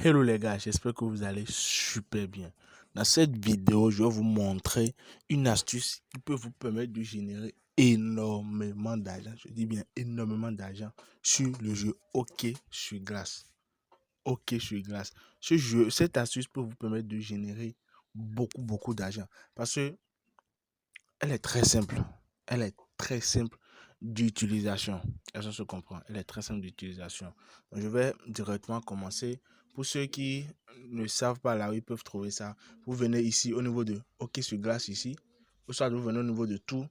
Hello les gars, j'espère que vous allez super bien. Dans cette vidéo, je vais vous montrer une astuce qui peut vous permettre de générer énormément d'argent. Je dis bien énormément d'argent sur le jeu hockey sur glace. Hockey sur glace. Cette astuce peut vous permettre de générer beaucoup d'argent parce que elle est très simple. Elle est très simple d'utilisation. Ça se comprend. Elle est très simple d'utilisation. Je vais directement commencer. Pour ceux qui ne savent pas là où ils peuvent trouver ça, vous venez ici au niveau de hockey sur glace ici. Ou soit vous venez au niveau de tout.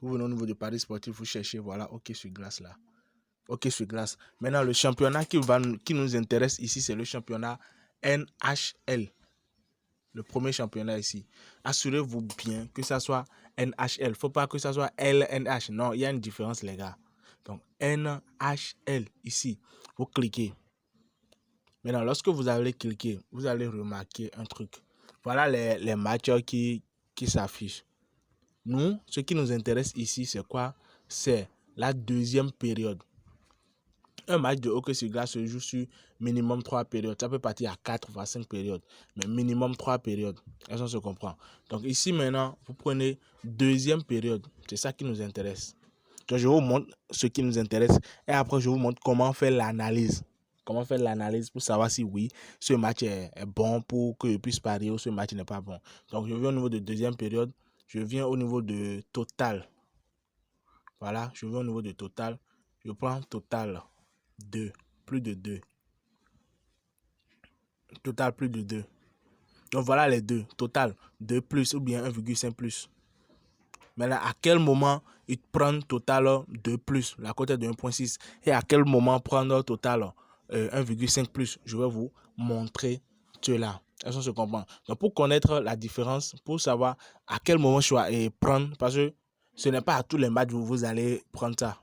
Vous venez au niveau de Paris Sportif, vous cherchez, voilà, hockey sur glace là. Hockey sur glace. Maintenant, le championnat qui nous intéresse ici, c'est le championnat NHL. Le premier championnat ici. Assurez-vous bien que ça soit NHL. Il ne faut pas que ça soit LNH. Non, il y a une différence, les gars. Donc, NHL ici. Vous cliquez. Maintenant, lorsque vous allez cliquer, vous allez remarquer un truc. Voilà les matchs qui s'affichent. Nous, ce qui nous intéresse ici, c'est quoi? C'est la deuxième période. Un match de hockey sur glace se joue sur minimum 3 périodes. Ça peut partir à 4 ou à 5 périodes. Mais minimum 3 périodes. Est-ce qu'on se comprend? Donc ici maintenant, vous prenez deuxième période. C'est ça qui nous intéresse. Donc je vous montre ce qui nous intéresse. Et après, je vous montre comment faire l'analyse. Comment faire l'analyse pour savoir si oui, ce match est bon pour que je puisse parier ou ce match n'est pas bon. Donc je viens au niveau de deuxième période. Je viens au niveau de total. Voilà, je viens au niveau de total. Je prends total. 2, plus de 2. Total, plus de 2. Donc voilà les deux. Total, 2 plus ou bien 1,5 plus. Maintenant, à quel moment ils prennent total 2 plus, la cote est de 1,6. Et à quel moment prendre total 1,5 plus. Je vais vous montrer cela. Est-ce qu'on se comprend? Donc pour connaître la différence, pour savoir à quel moment prendre, parce que ce n'est pas à tous les matchs où vous allez prendre ça.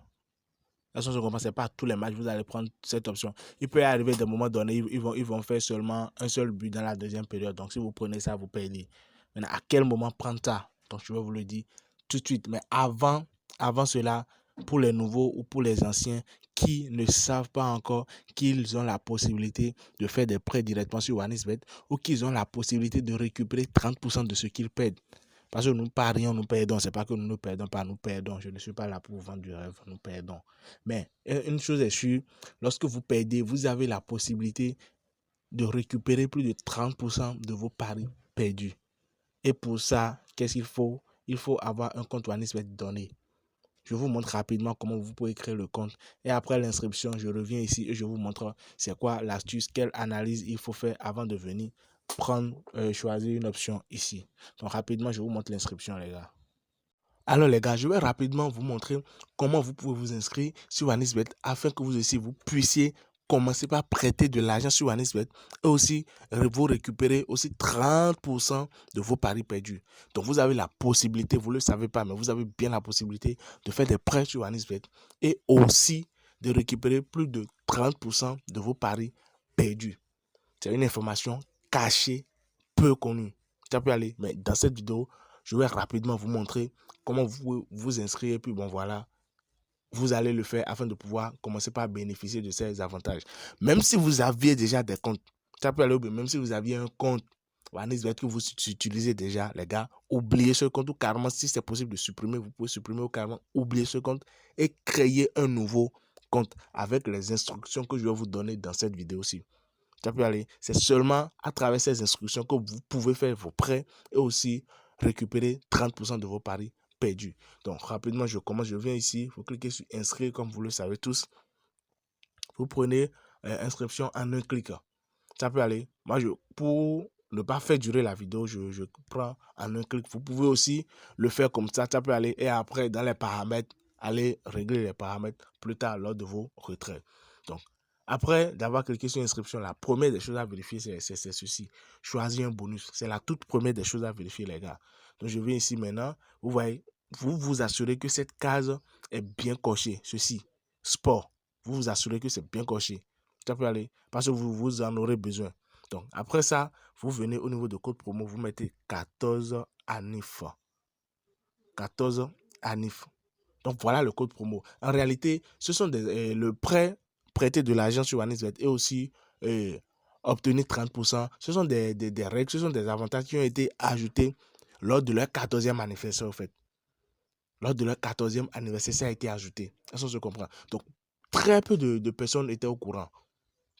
Est-ce qu'on se comprend? Ce n'est pas à tous les matchs vous allez prendre cette option. Il peut y arriver des moments donnés, ils vont faire seulement un seul but dans la deuxième période. Donc si vous prenez ça, vous perdez. Maintenant, à quel moment prendre ça? Donc je vais vous le dire tout de suite. Mais avant cela, pour les nouveaux ou pour les anciens qui ne savent pas encore qu'ils ont la possibilité de faire des prêts directement sur OneXBet ou qu'ils ont la possibilité de récupérer 30% de ce qu'ils perdent. Parce que nous parions, nous perdons. Ce n'est pas que nous ne perdons pas, nous perdons. Je ne suis pas là pour vous vendre du rêve, nous perdons. Mais une chose est sûre, lorsque vous perdez, vous avez la possibilité de récupérer plus de 30% de vos paris perdus. Et pour ça, qu'est-ce qu'il faut? Il faut avoir un compte OneXBet donné. Je vous montre rapidement comment vous pouvez créer le compte. Et après l'inscription, je reviens ici et je vous montre c'est quoi l'astuce, quelle analyse il faut faire avant de venir choisir une option ici. Donc rapidement, je vous montre l'inscription, les gars. Alors les gars, je vais rapidement vous montrer comment vous pouvez vous inscrire sur OneXBet afin que vous aussi vous puissiez commencer par prêter de l'argent sur OneXBet et aussi vous récupérer aussi 30% de vos paris perdus. Donc vous avez la possibilité, vous ne le savez pas, mais vous avez bien la possibilité de faire des prêts sur OneXBet et aussi de récupérer plus de 30% de vos paris perdus. C'est une information cachée, peu connue. Ça peut aller, mais dans cette vidéo, je vais rapidement vous montrer comment vous pouvez vous inscrire. Et puis bon, voilà, vous allez le faire afin de pouvoir commencer par bénéficier de ces avantages. Même si vous aviez déjà des comptes, ça peut aller, même si vous aviez un compte OneXBet que vous utilisez déjà, les gars, oubliez ce compte ou carrément, si c'est possible de supprimer, vous pouvez supprimer ou carrément oublier ce compte et créer un nouveau compte avec les instructions que je vais vous donner dans cette vidéo-ci. Ça peut aller. C'est seulement à travers ces instructions que vous pouvez faire vos prêts et aussi récupérer 30% de vos paris perdus. Donc, rapidement, je commence. Je viens ici. Vous cliquez sur inscrire comme vous le savez tous. Vous prenez inscription en un clic. Ça peut aller. Moi, pour ne pas faire durer la vidéo, je prends en un clic. Vous pouvez aussi le faire comme ça. Ça peut aller. Et après, dans les paramètres, allez régler les paramètres plus tard lors de vos retraits. Donc, après d'avoir cliqué sur inscription, la première des choses à vérifier, c'est ceci. Choisir un bonus. C'est la toute première des choses à vérifier, les gars. Donc, je viens ici maintenant. Vous voyez, vous vous assurez que cette case est bien cochée. Ceci, sport. Vous vous assurez que c'est bien coché. Ça peut aller parce que vous en aurez besoin. Donc, après ça, vous venez au niveau de code promo, vous mettez 14 ANIF. 14 ANIF. Donc, voilà le code promo. En réalité, ce sont le prêt, prêter de l'argent sur OneXBet et aussi obtenir 30%. Ce sont des règles, ce sont des avantages qui ont été ajoutés lors de leur 14e anniversaire, en fait. Lors de leur 14e anniversaire, ça a été ajouté. Est-ce qu'on se comprend? Donc, très peu de personnes étaient au courant.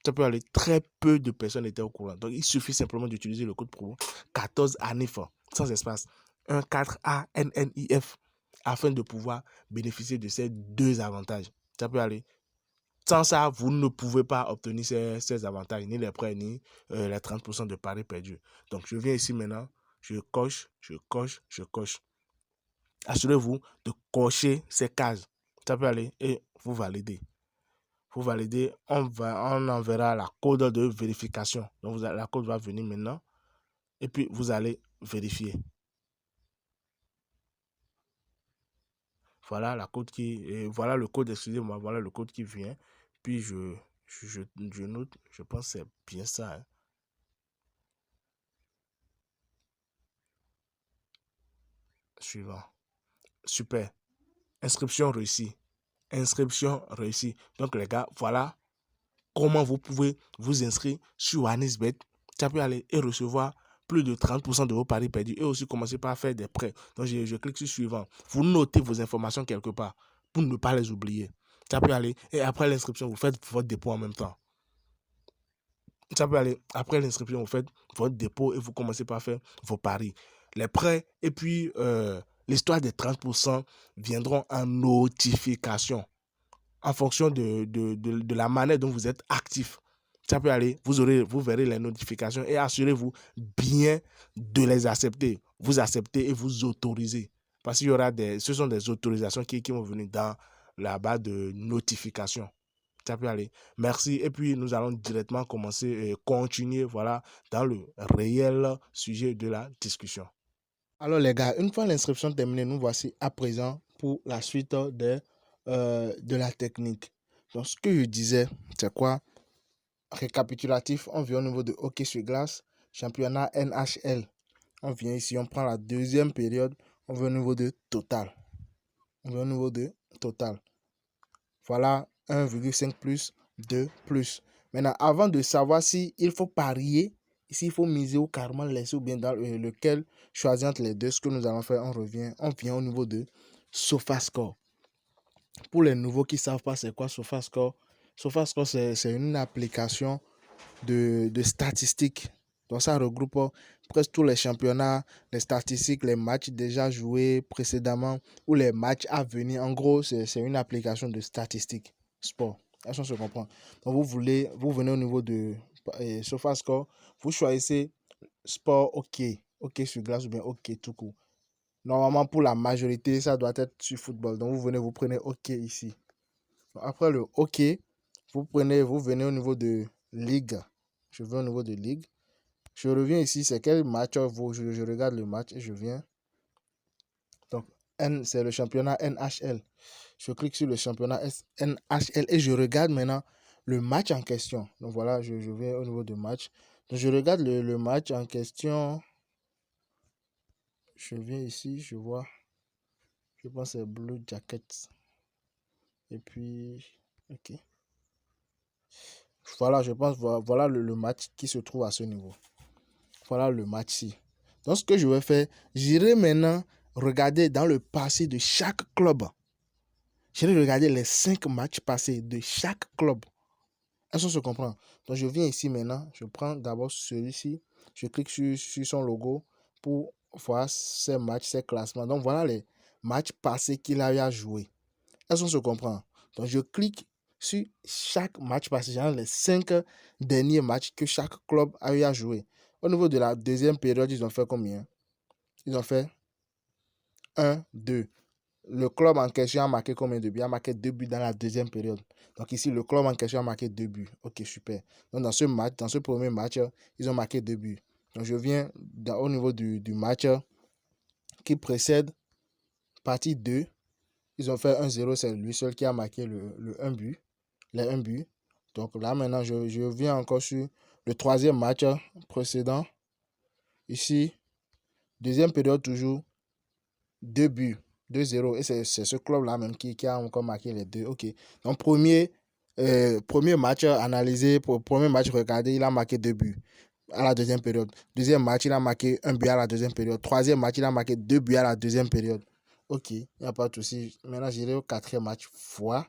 Ça peut aller, très peu de personnes étaient au courant. Donc, il suffit simplement d'utiliser le code promo 14 ANIF, sans espace, 14ANNIF, afin de pouvoir bénéficier de ces deux avantages. Ça peut aller. Sans ça, vous ne pouvez pas obtenir ces avantages, ni les prêts, ni les 30% de paris perdus. Donc, je viens ici maintenant, je coche, je coche, je coche. Assurez-vous de cocher ces cases. Ça peut aller et vous validez. Vous validez, on enverra la code de vérification. Donc, la code va venir maintenant et puis vous allez vérifier. Voilà la code voilà le code, excusez-moi, voilà le code qui vient. Puis je note, je pense que c'est bien ça. Hein. Suivant. Super. Inscription réussie. Inscription réussie. Donc les gars, voilà comment vous pouvez vous inscrire sur Anisbet. Ça peut aller et recevoir plus de 30% de vos paris perdus et aussi commencer par faire des prêts. Donc je clique sur suivant. Vous notez vos informations quelque part pour ne pas les oublier. Ça peut aller et après l'inscription, vous faites votre dépôt en même temps. Ça peut aller après l'inscription, vous faites votre dépôt et vous commencez par faire vos paris. Les prêts et puis l'histoire des 30% viendront en notification en fonction de la manière dont vous êtes actif. Ça peut aller, vous verrez les notifications et assurez-vous bien de les accepter. Vous acceptez et vous autorisez. Parce qu'il y aura ce sont des autorisations qui vont venir dans la barre de notification. Ça peut aller. Merci. Et puis, nous allons directement commencer et continuer, voilà, dans le réel sujet de la discussion. Alors, les gars, une fois l'inscription terminée, nous voici à présent pour la suite de la technique. Donc, ce que je disais, c'est quoi? Récapitulatif, on vient au niveau de hockey sur glace, championnat NHL. On vient ici, on prend la deuxième période, on vient au niveau de total. On vient au niveau de total. Voilà 1,5 plus, 2 plus. Maintenant, avant de savoir si il faut parier, s'il faut miser ou carrément laisser ou bien dans lequel choisir entre les deux, ce que nous allons faire, on vient au niveau de SofaScore. Pour les nouveaux qui ne savent pas c'est quoi SofaScore, SofaScore c'est une application de statistiques. Donc ça regroupe presque tous les championnats, les statistiques, les matchs déjà joués précédemment ou les matchs à venir. En gros, c'est une application de statistiques sport. Est-ce qu'on se comprend? Donc vous venez au niveau de SofaScore, vous choisissez sport OK sur glace ou bien OK tout court. Normalement, pour la majorité, ça doit être sur football. Donc vous prenez OK ici. Donc, après le OK, vous venez au niveau de ligue. Je vais au niveau de ligue. Je reviens ici, c'est quel match je regarde le match et je viens. Donc, c'est le championnat NHL. Je clique sur le championnat NHL et je regarde maintenant le match en question. Donc voilà, je vais au niveau de match. Donc je regarde le match en question. Je viens ici, je vois. Je pense que c'est Blue Jackets. Et puis, ok. Voilà, je pense, voilà le match qui se trouve à ce niveau. Voilà le match-ci. Donc, ce que je vais faire, j'irai maintenant regarder dans le passé de chaque club. J'irai regarder les 5 matchs passés de chaque club. Est-ce qu'on se comprend? Donc, je viens ici maintenant. Je prends d'abord celui-ci. Je clique sur son logo pour voir ses matchs, ses classements. Donc, voilà les matchs passés qu'il a eu à jouer. Est-ce qu'on se comprend? Donc, je clique sur chaque match passé, genre les 5 derniers matchs que chaque club a eu à jouer. Au niveau de la deuxième période, ils ont fait combien? Ils ont fait 1, 2. Le club en question a marqué combien de buts? Il a marqué 2 buts dans la deuxième période. Donc ici, le club en question a marqué 2 buts. Ok, super. Donc dans ce premier match, ils ont marqué 2 buts. Donc je viens au niveau du match qui précède, partie 2. Ils ont fait 1-0, c'est lui seul qui a marqué le 1 but. Les 1 but. Donc là, maintenant, je viens encore sur le troisième match précédent. Ici, deuxième période toujours, 2 buts, 2-0. Et c'est ce club-là même qui a encore marqué les deux. Ok. Donc, premier Premier match analysé, premier match regardé, il a marqué 2 buts à la deuxième période. Deuxième match, il a marqué 1 but à la deuxième période. Troisième match, il a marqué 2 buts à la deuxième période. Ok, il n'y a pas de souci. Maintenant, j'irai au quatrième match. Fois.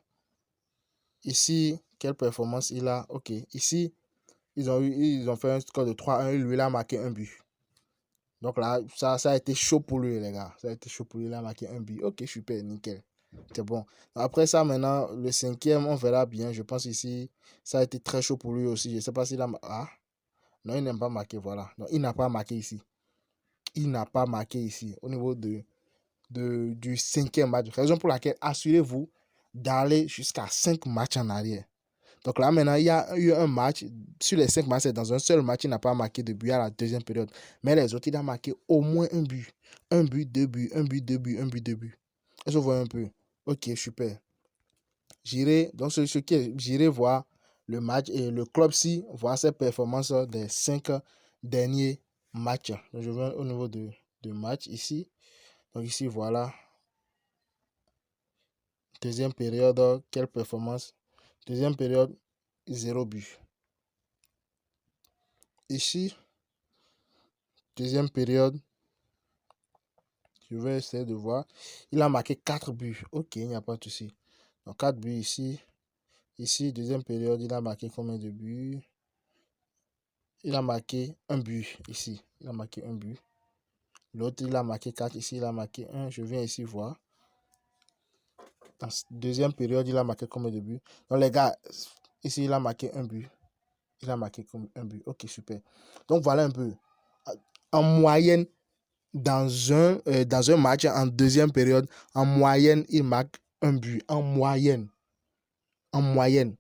Ici, quelle performance il a? Ok, ici, ils ont fait un score de 3-1. Lui, il a marqué 1 but. Donc là, ça a été chaud pour lui, les gars. Ça a été chaud pour lui. Il a marqué 1 but. Ok, super, nickel. C'est bon. Après ça, maintenant, le cinquième, on verra bien. Je pense ici, ça a été très chaud pour lui aussi. Je ne sais pas s'il a... Ah, non, il n'aime pas marquer, voilà. Donc, il n'a pas marqué ici. Il n'a pas marqué ici, au niveau du cinquième match. Raison pour laquelle, assurez-vous d'aller jusqu'à 5 matchs en arrière. Donc là, maintenant, il y a eu un match. Sur les 5 matchs, c'est dans un seul match, il n'a pas marqué de but à la deuxième période. Mais les autres, il a marqué au moins un but. Un but, 2 buts, un but, 2 buts, un but, 2 buts. Est-ce que vous voyez un peu? Ok, super. J'irai voir le match et le club si voir ses performances des 5 derniers matchs. Donc, je vais au niveau de match ici. Donc ici, voilà. Deuxième période, quelle performance? Deuxième période, 0 but. Ici, deuxième période, je vais essayer de voir. Il a marqué 4 buts. Ok, il n'y a pas de souci. Donc 4 buts ici. Ici, deuxième période, il a marqué combien de buts? Il a marqué un but ici. Il a marqué un but. L'autre, il a marqué 4 ici. Il a marqué 1. Je viens ici voir. Dans deuxième période, il a marqué combien de buts? Donc les gars, ici, il a marqué un but. Il a marqué un but. Ok, super. Donc voilà un peu. En moyenne, dans un match, en deuxième période, en moyenne, il marque un but. En moyenne. En moyenne.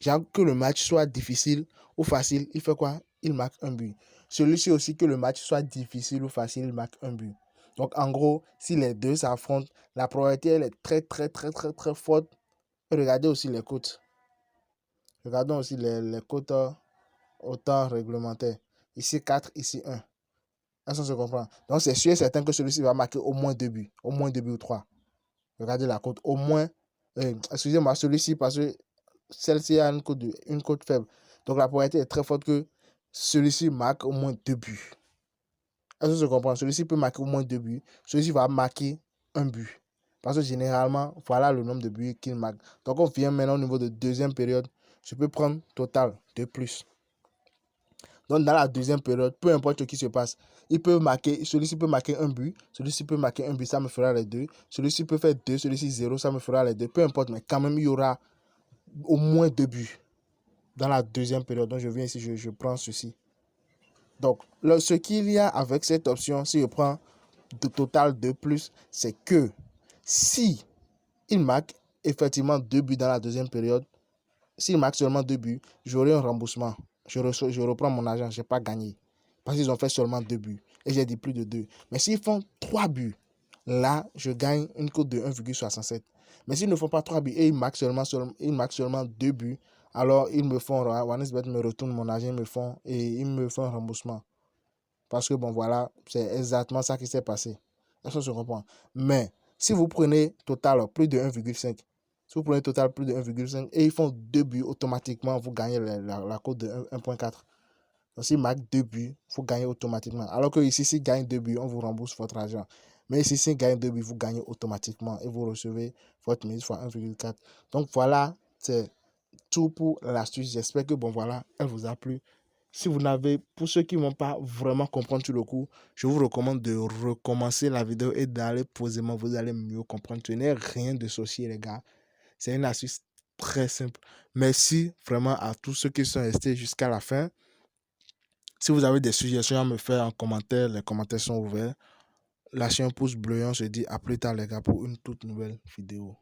Genre que le match soit difficile ou facile, il fait quoi? Il marque un but. Celui-ci aussi, que le match soit difficile ou facile, il marque un but. Donc en gros, si les deux s'affrontent, la probabilité elle est très très très très très forte. Et regardez aussi les cotes. Regardons aussi les cotes au temps réglementaire. Ici 4, ici 1. Est-ce qu'on se comprend? Donc c'est sûr et certain que celui-ci va marquer au moins 2 buts. Au moins 2 buts ou 3. Regardez la cote. Au moins, excusez-moi, celui-ci, parce que celle-ci a une cote faible. Donc la probabilité est très forte que celui-ci marque au moins 2 buts. Est-ce que je comprends? Celui-ci peut marquer au moins 2 buts. Celui-ci va marquer un but. Parce que généralement, voilà le nombre de buts qu'il marque. Donc on vient maintenant au niveau de deuxième période. Je peux prendre total de plus. Donc dans la deuxième période, peu importe ce qui se passe, celui-ci peut marquer un but, celui-ci peut marquer un but, ça me fera les deux. Celui-ci peut faire 2, celui-ci 0, ça me fera les deux. Peu importe, mais quand même, il y aura au moins 2 buts dans la deuxième période. Donc je viens ici, je prends ceci. Donc ce qu'il y a avec cette option, si je prends de total de plus, c'est que si il marque effectivement 2 buts dans la deuxième période, s'il marque seulement 2 buts, j'aurai un remboursement. Je reprends mon argent, je n'ai pas gagné. Parce qu'ils ont fait seulement 2 buts. Et j'ai dit plus de 2. Mais s'ils font 3 buts, là, je gagne une cote de 1,67. Mais s'ils ne font pas 3 buts et ils marquent seulement 2 buts, alors ils me font, OneXBet me retourne mon argent, ils me font un remboursement. Parce que bon, voilà, c'est exactement ça qui s'est passé. Est-ce que je comprends? Mais si vous prenez total plus de 1,5, si vous prenez total plus de 1,5 et ils font 2 buts, automatiquement, vous gagnez la cote de 1,4. Donc, s'ils marquent 2 buts, vous gagnez automatiquement. Alors que ici, s'ils gagnent 2 buts, on vous rembourse votre argent. Mais ici, s'ils gagnent 2 buts, vous gagnez automatiquement et vous recevez votre mise fois 1,4. Donc voilà, c'est tout pour l'astuce. J'espère que, bon voilà, elle vous a plu. Si vous n'avez, pour ceux qui ne vont pas vraiment comprendre tout le coup, je vous recommande de recommencer la vidéo et d'aller posément, vous allez mieux comprendre. Ce n'est rien de sorcier, les gars. C'est une astuce très simple. Merci vraiment à tous ceux qui sont restés jusqu'à la fin. Si vous avez des suggestions à me faire en commentaire, les commentaires sont ouverts. Lâchez un pouce bleu et on se dit à plus tard, les gars, pour une toute nouvelle vidéo.